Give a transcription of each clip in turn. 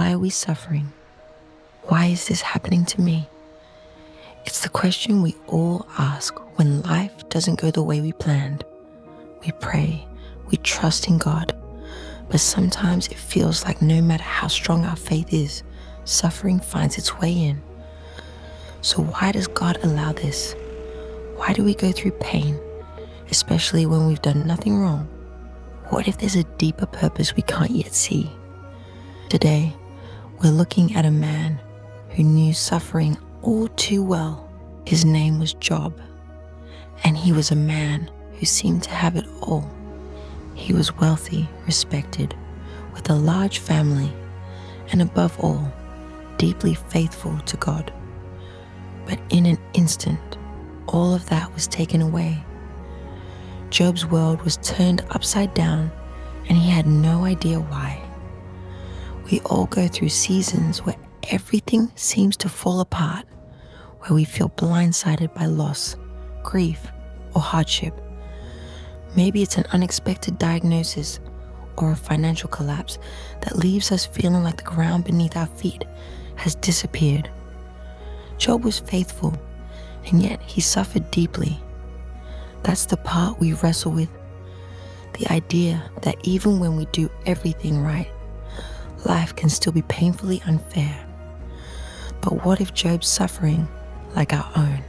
Why are we suffering? Why is this happening to me? It's the question we all ask when life doesn't go the way we planned. We pray, we trust in God, but sometimes it feels like no matter how strong our faith is, suffering finds its way in. So why does God allow this? Why do we go through pain, especially when we've done nothing wrong? What if there's a deeper purpose we can't yet see? Today, we're looking at a man who knew suffering all too well. His name was Job, and he was a man who seemed to have it all. He was wealthy, respected, with a large family, and above all, deeply faithful to God. But in an instant, all of that was taken away. Job's world was turned upside down, and he had no idea why. We all go through seasons where everything seems to fall apart, where we feel blindsided by loss, grief, or hardship. Maybe it's an unexpected diagnosis or a financial collapse that leaves us feeling like the ground beneath our feet has disappeared. Job was faithful, and yet he suffered deeply. That's the part we wrestle with, the idea that even when we do everything right, life can still be painfully unfair. But what if Job's suffering, like our own,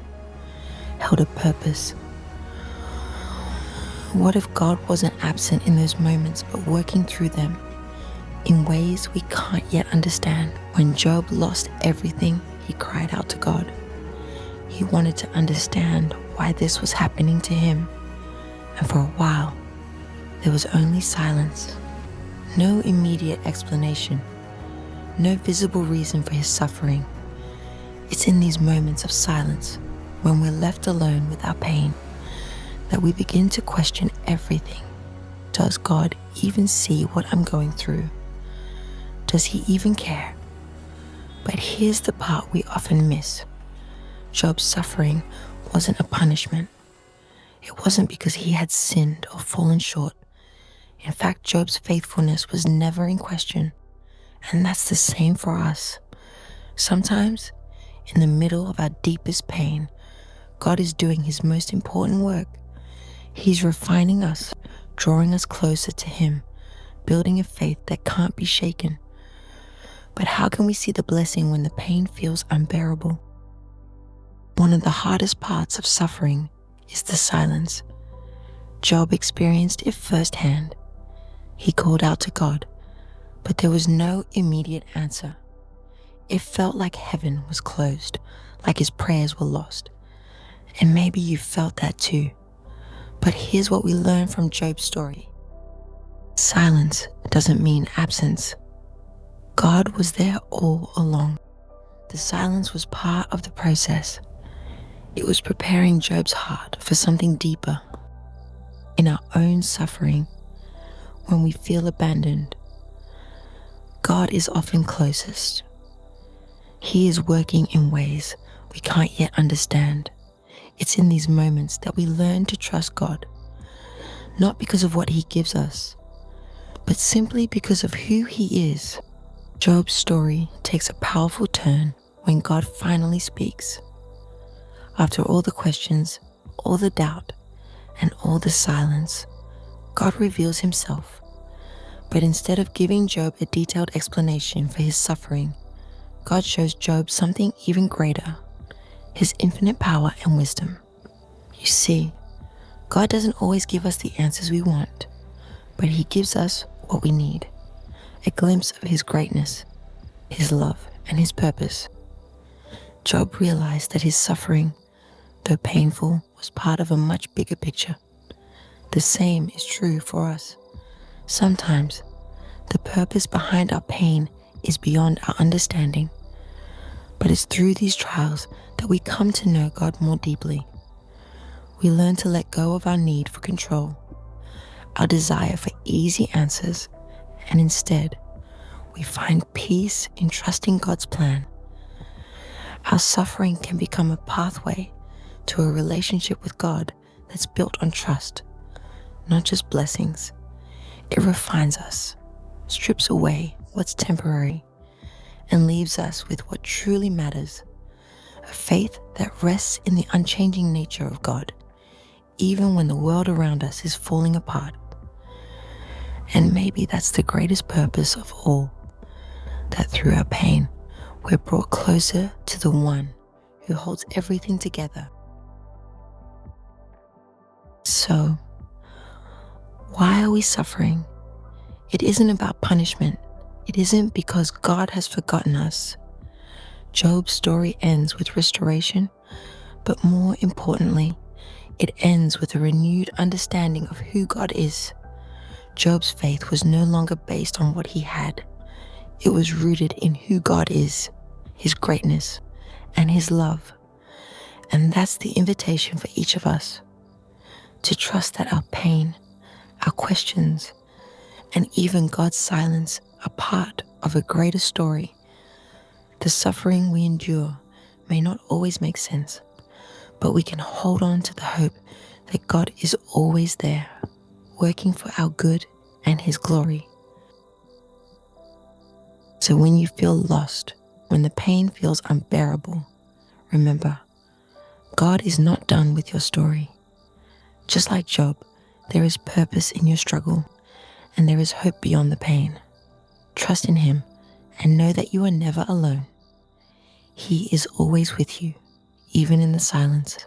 held a purpose? What if God wasn't absent in those moments but working through them in ways we can't yet understand? When Job lost everything, he cried out to God. He wanted to understand why this was happening to him, and for a while, there was only silence. No immediate explanation, no visible reason for his suffering. It's in these moments of silence, when we're left alone with our pain, that we begin to question everything. Does God even see what I'm going through? Does he even care? But here's the part we often miss. Job's suffering wasn't a punishment. It wasn't because he had sinned or fallen short. In fact, Job's faithfulness was never in question. And that's the same for us. Sometimes, in the middle of our deepest pain, God is doing his most important work. He's refining us, drawing us closer to him, building a faith that can't be shaken. But how can we see the blessing when the pain feels unbearable? One of the hardest parts of suffering is the silence. Job experienced it firsthand. He called out to God, but there was no immediate answer. It felt like heaven was closed, like his prayers were lost. And maybe you felt that too. But here's what we learn from Job's story. Silence doesn't mean absence. God was there all along. The silence was part of the process. It was preparing Job's heart for something deeper. In our own suffering, when we feel abandoned, God is often closest. He is working in ways we can't yet understand. It's in these moments that we learn to trust God, not because of what he gives us, but simply because of who he is. Job's story takes a powerful turn when God finally speaks. After all the questions, all the doubt, and all the silence, God reveals himself. But instead of giving Job a detailed explanation for his suffering, God shows Job something even greater, his infinite power and wisdom. You see, God doesn't always give us the answers we want, but he gives us what we need, a glimpse of his greatness, his love, and his purpose. Job realized that his suffering, though painful, was part of a much bigger picture. The same is true for us. Sometimes, the purpose behind our pain is beyond our understanding, but it's through these trials that we come to know God more deeply. We learn to let go of our need for control, our desire for easy answers, and instead, we find peace in trusting God's plan. Our suffering can become a pathway to a relationship with God that's built on trust, not just blessings. It refines us, strips away what's temporary, and leaves us with what truly matters, a faith that rests in the unchanging nature of God, even when the world around us is falling apart. And maybe that's the greatest purpose of all, that through our pain, we're brought closer to the one who holds everything together. So, why are we suffering? It isn't about punishment. It isn't because God has forgotten us. Job's story ends with restoration, but more importantly, it ends with a renewed understanding of who God is. Job's faith was no longer based on what he had. It was rooted in who God is, his greatness, and his love. And that's the invitation for each of us, to trust that our pain, our questions, and even God's silence are part of a greater story. The suffering we endure may not always make sense, but we can hold on to the hope that God is always there, working for our good and his glory. So when you feel lost, when the pain feels unbearable, remember, God is not done with your story. Just like Job, there is purpose in your struggle, and there is hope beyond the pain. Trust in him and know that you are never alone. He is always with you, even in the silence.